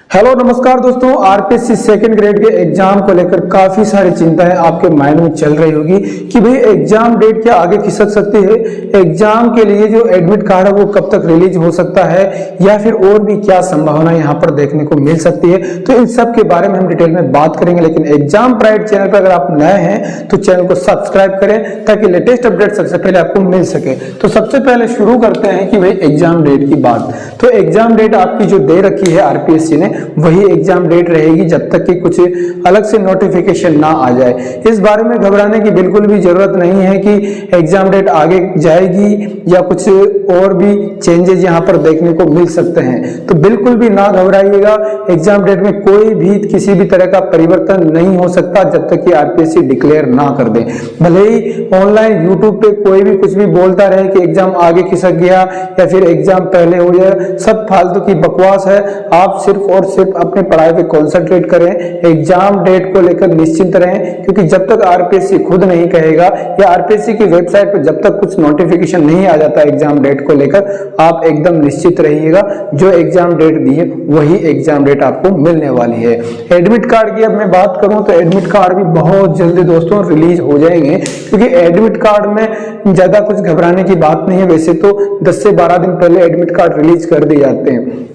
Hello नमस्कार दोस्तों, RPSC second grade के एग्जाम को लेकर काफी सारी चिंताएं आपके माइंड में चल रही होगी कि भाई एग्जाम डेट क्या आगे खिसक सकती है, एग्जाम के लिए जो एडमिट कार्ड है वो कब तक रिलीज हो सकता है या फिर और भी क्या संभावना यहाँ पर देखने को मिल सकती है। तो इन सब के बारे में हम डिटेल में बात करेंगे। लेकिन एग्जाम प्राइड चैनल पर अगर आप नए हैं तो चैनल को सब्सक्राइब करें ताकि लेटेस्ट अपडेट सबसे पहले आपको मिल सके। तो सबसे पहले शुरू करते हैं कि भाई एग्जाम डेट की बात। तो एग्जाम डेट आपकी जो दे रखी है आरपीएससी ने वही एग्जाम डेट रहेगी जब तक कि कुछ अलग से नोटिफिकेशन ना आ जाए। इस बारे में घबराने की बिल्कुल भी जरूरत नहीं है कि एग्जाम डेट आगे जाएगी या कुछ और भी चेंजेस यहां पर देखने को मिल सकते हैं। तो बिल्कुल भी ना घबराइएगा, एग्जाम डेट में कोई भी किसी भी तरह का परिवर्तन नहीं हो सकता जब तक कि आरपीएससी डिक्लेयर ना कर दे। भले ही ऑनलाइन यूट्यूब पे कोई भी कुछ भी बोलता रहे कि एग्जाम आगे खिसक गया या फिर एग्जाम पहले हो जाए, सब फालतू की बकवास है। आप सिर्फ और सिर्फ अपने पढ़ाई पे कॉन्सेंट्रेट करें, एग्जाम डेट को लेकर निश्चिंत रहें, क्योंकि जब तक आरपीएससी खुद नहीं कहेगा या आरपीएससी की वेबसाइट पर जब तक कुछ नोटिफिकेशन नहीं आ जाता एग्जाम डेट को लेकर, आप एकदम निश्चित रहिएगा जो एग्जाम डेट दी है वही एग्जाम डेट आपको मिलने वाली है। एडमिट कार्ड की अब मैं बात करूं तो एडमिट कार्ड भी बहुत जल्दी दोस्तों रिलीज हो जाएंगे, क्योंकि एडमिट कार्ड में ज्यादा कुछ घबराने की बात नहीं है। वैसे तो 10 से 12 दिन पहले एडमिट कार्ड रिलीज कर दिए जाते हैं,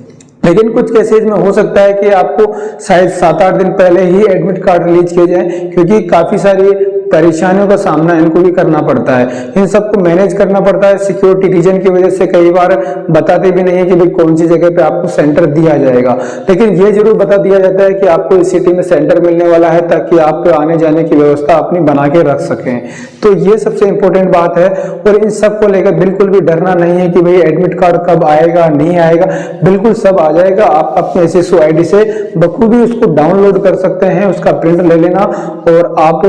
लेकिन कुछ केसेज में हो सकता है कि आपको शायद 7-8 दिन पहले ही एडमिट कार्ड रिलीज किए जाए, क्योंकि काफी सारी परेशानियों का सामना इनको भी करना पड़ता है, इन सबको मैनेज करना पड़ता है। सिक्योरिटी रीजन की वजह से कई बार बताते भी नहीं है कि भाई कौन सी जगह पे आपको सेंटर दिया जाएगा, लेकिन ये जरूर बता दिया जाता है कि आपको इस सिटी में सेंटर मिलने वाला है ताकि आप आने जाने की व्यवस्था अपनी बना के रख सकें। तो ये सबसे इंपॉर्टेंट बात है। और इन सब को लेकर बिल्कुल भी डरना नहीं है कि भाई एडमिट कार्ड कब आएगा नहीं आएगा, बिल्कुल सब आ जाएगा। आप अपने एसएससी आईडी से बखूबी उसको डाउनलोड कर सकते हैं, उसका प्रिंट ले लेना और आप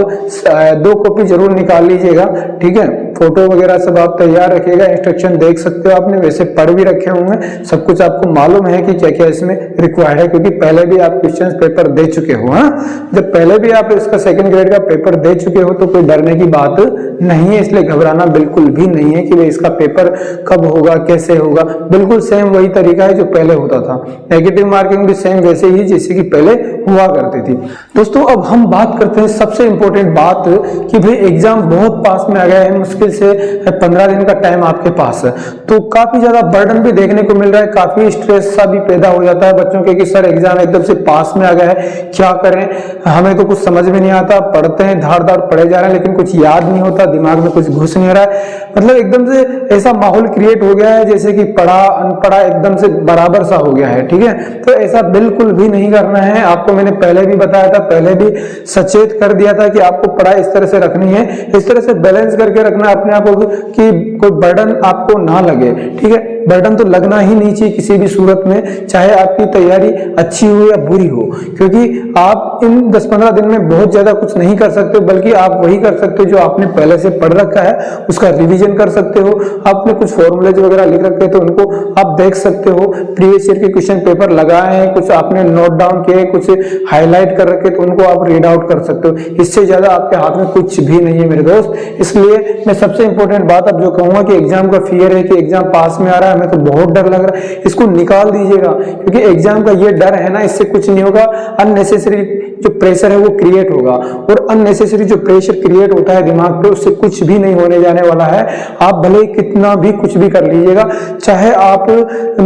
2 कॉपी जरूर निकाल लीजिएगा, ठीक है। फोटो वगैरह सब आप तैयार रखिएगा, इंस्ट्रक्शन देख सकते हो, आपने वैसे पढ़ भी रखे होंगे, सब कुछ आपको मालूम है कि क्या क्या इसमें रिक्वायर्ड है, क्योंकि पहले भी आप क्वेश्चंस पेपर दे चुके हो। हाँ, जब पहले भी आप इसका सेकंड ग्रेड का पेपर दे चुके हो तो कोई डरने की बात नहीं है, इसलिए घबराना बिल्कुल भी नहीं है कि इसका पेपर कब होगा कैसे होगा। बिल्कुल सेम वही तरीका है जो पहले होता था, नेगेटिव मार्किंग भी सेम वैसे ही जैसे कि पहले हुआ करती थी। दोस्तों अब हम बात करते हैं सबसे इंपॉर्टेंट बात कि भाई एग्जाम बहुत पास में आ गया है, मुश्किल से 15 दिन का टाइम आपके पास है, तो काफी ज्यादा बर्डन भी देखने को मिल रहा है, काफी स्ट्रेस सा भी पैदा हो जाता है बच्चों के कि सर एग्जाम एकदम से पास में आ गया है, क्या करें, हमें तो कुछ समझ में नहीं आता, पढ़ते हैं धार धार पढ़े जा रहे हैं लेकिन कुछ याद नहीं होता, दिमाग में कुछ घुस नहीं रहा है। मतलब एकदम से ऐसा माहौल क्रिएट हो गया है जैसे कि पढ़ा अनपढ़ा एकदम से बराबर सा हो गया है, ठीक है। तो ऐसा बिल्कुल भी नहीं करना है। आपको मैंने पहले भी बताया था, पहले भी सचेत कर दिया था कि आपको पढ़ाई इस तरह से रखनी है, इस तरह से बैलेंस करके रखना अपने आप को कि कोई बर्डन आपको ना लगे, ठीक है। बर्डन तो लगना ही नहीं चाहिए किसी भी सूरत में, चाहे आपकी तैयारी अच्छी हो या बुरी हो, क्योंकि आप इन 10-15 दिन में बहुत ज्यादा कुछ नहीं कर सकते, बल्कि आप वही कर सकते हो जो आपने पहले से पढ़ रखा है, उसका रिवीजन कर सकते हो। आपने कुछ फॉर्मूलेज वगैरह लिख रखे तो उनको आप देख सकते हो, प्रीवियस ईयर के क्वेश्चन पेपर लगाए हैं, कुछ आपने नोट डाउन किए, कुछ हाईलाइट कर रखे तो उनको आप रीड आउट कर सकते हो। इससे ज्यादा आपके हाथ में कुछ भी नहीं है मेरे दोस्त। इसलिए मैं सबसे इंपॉर्टेंट बात अब जो कहूंगा कि एग्जाम का फियर है कि एग्जाम पास में आ रहा है, हमें तो बहुत डर लग रहा है, इसको निकाल दीजिएगा, क्योंकि एग्जाम का ये डर है ना, इससे कुछ नहीं होगा। अननेसेसरी जो प्रेशर है वो क्रिएट होगा, और अननेसेसरी जो प्रेशर क्रिएट होता है दिमाग पे उससे कुछ भी नहीं होने जाने वाला है। आप भले कितना भी कुछ भी कर लीजिएगा, चाहे आप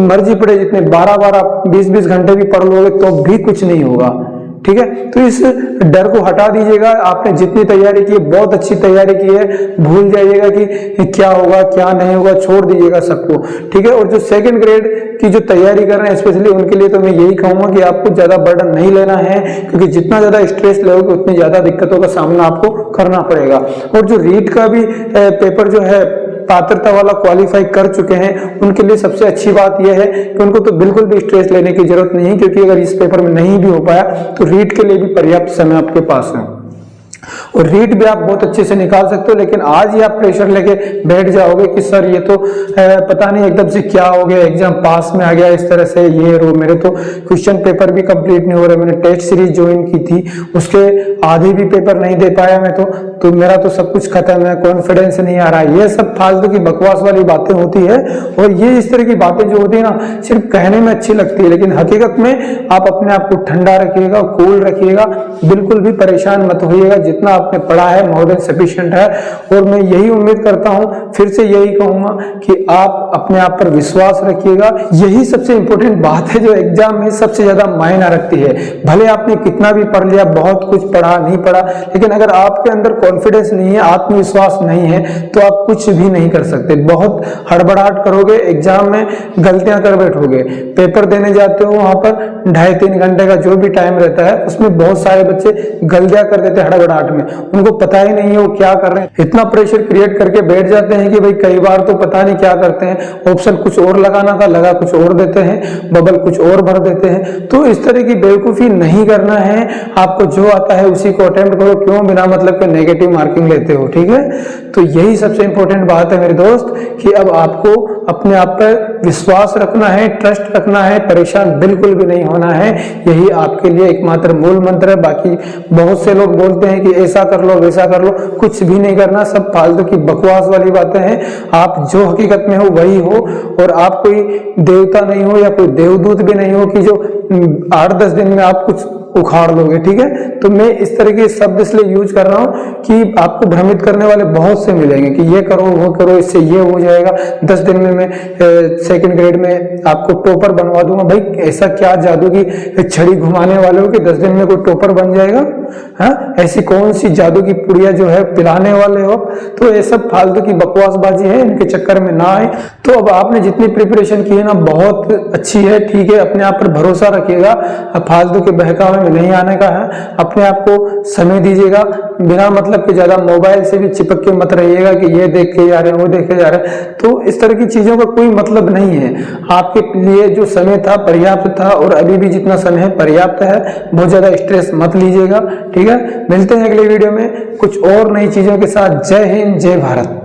मर्जी पड़े जितने 12-12 20-20 घंटे भी पढ़ लोगे तो भी कुछ नहीं होगा, ठीक है। तो इस डर को हटा दीजिएगा। आपने जितनी तैयारी की है बहुत अच्छी तैयारी की है, भूल जाइएगा कि क्या होगा क्या नहीं होगा, छोड़ दीजिएगा सबको, ठीक है। और जो सेकंड ग्रेड की जो तैयारी कर रहे हैं स्पेशली उनके लिए तो मैं यही कहूंगा कि आपको ज्यादा बर्डन नहीं लेना है, क्योंकि जितना ज्यादा स्ट्रेस लोगे उतनी ज्यादा दिक्कतों का सामना आपको करना पड़ेगा। और जो रीट का भी पेपर जो है पात्रता वाला क्वालिफाई कर चुके हैं उनके लिए सबसे अच्छी बात यह है कि उनको तो बिल्कुल भी स्ट्रेस लेने की जरूरत नहीं, क्योंकि अगर इस पेपर में नहीं भी हो पाया तो रीट के लिए भी पर्याप्त समय आपके पास है। और रीड भी आप बहुत अच्छे से निकाल सकते हो। लेकिन आज ही आप प्रेशर लेके बैठ जाओगे कि सर ये तो पता नहीं एकदम से क्या हो गया, एग्जाम पास में आ गया इस तरह से, ये रो मेरे तो क्वेश्चन पेपर भी कंप्लीट नहीं हो रहे, मैंने टेस्ट सीरीज ज्वाइन की थी उसके आधे भी पेपर नहीं दे पाया मैं तो मेरा तो सब कुछ खत्म है, कॉन्फिडेंस नहीं आ रहा है। ये सब फालतू की बकवास वाली बातें होती है। और ये इस तरह की बातें जो होती है ना, सिर्फ कहने में अच्छी लगती है, लेकिन हकीकत में आप अपने आप को ठंडा रखिएगा, कूल रखिएगा, बिल्कुल भी परेशान मत होइएगा। जितना आपने पढ़ा है मोर देन सफिशिएंट है। और मैं यही उम्मीद करता हूं, फिर से यही कहूंगा कि आप अपने आप पर विश्वास रखिएगा। यही सबसे इंपॉर्टेंट बात है जो एग्जाम में सबसे ज्यादा मायना रखती है। भले आपने कितना भी पढ़ लिया, बहुत कुछ पढ़ा नहीं पढ़ा, लेकिन अगर आपके अंदर कॉन्फिडेंस नहीं है, आत्मविश्वास नहीं है, तो आप कुछ भी नहीं कर सकते। बहुत हड़बड़ाहट करोगे, एग्जाम में गलतियां कर बैठोगे। पेपर देने जाते हो, वहां पर 2.5-3 घंटे का जो भी टाइम रहता है उसमें बहुत सारे बच्चे गलतियां कर देते हैं हड़बड़ाहट में, उनको पता ही नहीं है वो क्या कर रहे हैं। इतना प्रेशर क्रिएट करके बैठ जाते हैं कि भाई कई बार तो पता नहीं क्या करते हैं, ऑप्शन कुछ और लगाना था लगा कुछ और देते हैं, बबल कुछ और भर देते हैं। तो इस तरह की बेवकूफी नहीं करना है। आपको जो आता है उसी को अटेम्प्ट करो, क्यों बिना मतलब के नेगेटिव मार्किंग लेते हो, ठीक है। तो यही सबसे इंपॉर्टेंट बात है मेरे दोस्त, कि अब आपको अपने आप पर विश्वास रखना है, ट्रस्ट रखना है, परेशान बिल्कुल भी नहीं होना है। यही आपके लिए एकमात्र मूल मंत्र है। बाकी बहुत से लोग बोलते हैं कि ऐसा कर लो वैसा कर लो, कुछ भी नहीं करना, सब फालतू की बकवास वाली बातें हैं। आप जो हकीकत में हो वही हो, और आप कोई देवता नहीं हो या कोई देवदूत भी नहीं हो कि जो 8-10 दिन में आप कुछ उखाड़ लोगे, ठीक है। तो मैं इस तरह के शब्द इसलिए यूज कर रहा हूं कि आपको भ्रमित करने वाले बहुत से मिलेंगे कि ये करो वो करो, इससे ये हो जाएगा, 10 दिन में मैं 2nd ग्रेड में आपको टॉपर बनवा दूंगा। भाई ऐसा क्या जादू की छड़ी घुमाने वाले हो कि 10 दिन में कोई टॉपर बन जाएगा? हाँ, ऐसी कौन सी जादू की पुड़िया जो है पिलाने वाले हो? तो ये सब फालतू की बकवासबाजी है, इनके चक्कर में ना आए। तो अब आपने जितनी प्रिपरेशन की है ना, बहुत अच्छी है, ठीक है। अपने आप पर भरोसा रखिएगा, फालतू के बहकावे में नहीं आने का है। अपने आप को समय दीजिएगा, बिना मतलब के ज्यादा मोबाइल से भी चिपक के मत रहिएगा कि ये देख के जा रहे हैं वो देखे जा रहे हैं। तो इस तरह की चीजों का कोई मतलब नहीं है। आपके लिए जो समय था पर्याप्त था, और अभी भी जितना समय है पर्याप्त है। बहुत ज्यादा स्ट्रेस मत लीजिएगा, ठीक है। मिलते हैं अगले वीडियो में कुछ और नई चीजों के साथ। जय हिंद, जय भारत।